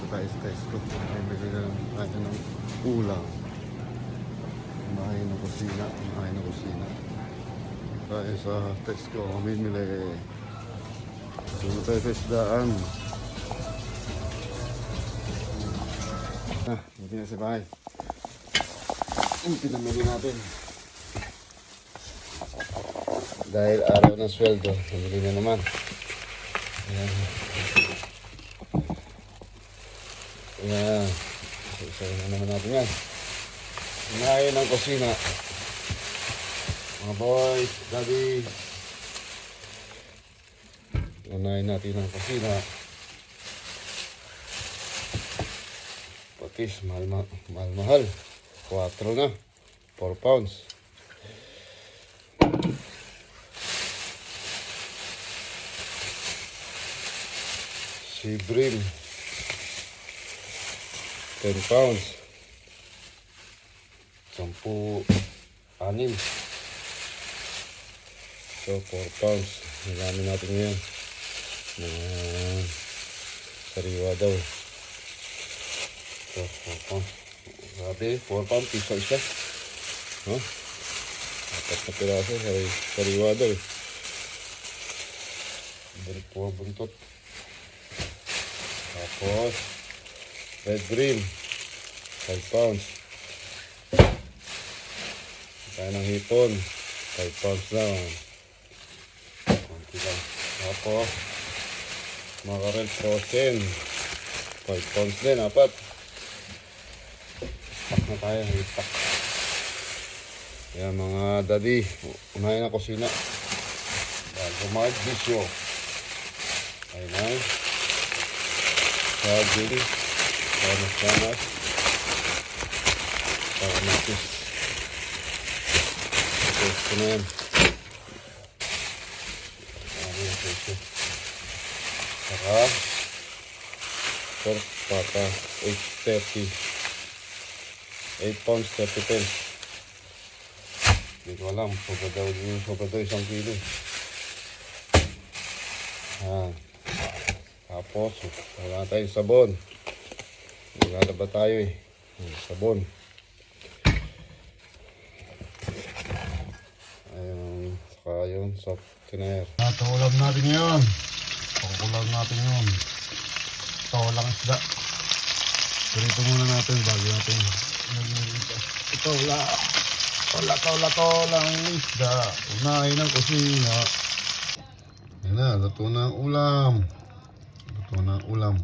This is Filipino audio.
tayo sa Tesco. Bibili na lang natin ng ulam. Kumain ng kusina. Tayo sa Tesco, mamimili. Sunod tayo sa isdaan. Buti na sa bahay. Ang pinamili natin. Dahil araw ng sweldo, namili na naman. Ayan. Ayan. Isa na naman natin yan. Unahin ng kusina. Mga boys, daddy. Unahin natin ng kusina. Patis, mahal. 4 na. 4 pounds. Si Brim 10 pounds 10 6 so 4 pounds nalamin natin ngayon sariwa daw so 4 pounds grabe 4 pounds piso isa huh? 4 na piraso sariwa daw buntot. Tapos, red green, 5 pounds. Kaya ng hipon, 5 pounds lang. Kunti lang. Tapos, mackerel frozen, 5 pounds din, 4. Pack na tayo, ipak. Yan mga daddy, unahin na kusina. Bago mag-bisyo. Ayun na. Saging, panas, kamatis. Ito na yan. Saka, pork pata, 8.30. 8 pounds, 30 pence. Hindi ko alam, sobra daw 1 kilo. Tapos, wala tayong sabon. Naglalaba tayo eh. Sabon. Ayun, saka yun, soft tiner. Ito ulam natin ngayon. Pangkulam natin yun. Ito walang isda. Ganito muna natin bago natin. Ito walang isda. Unahin ang kusina. Yan na, luto na ang ulam. Ito na ulam.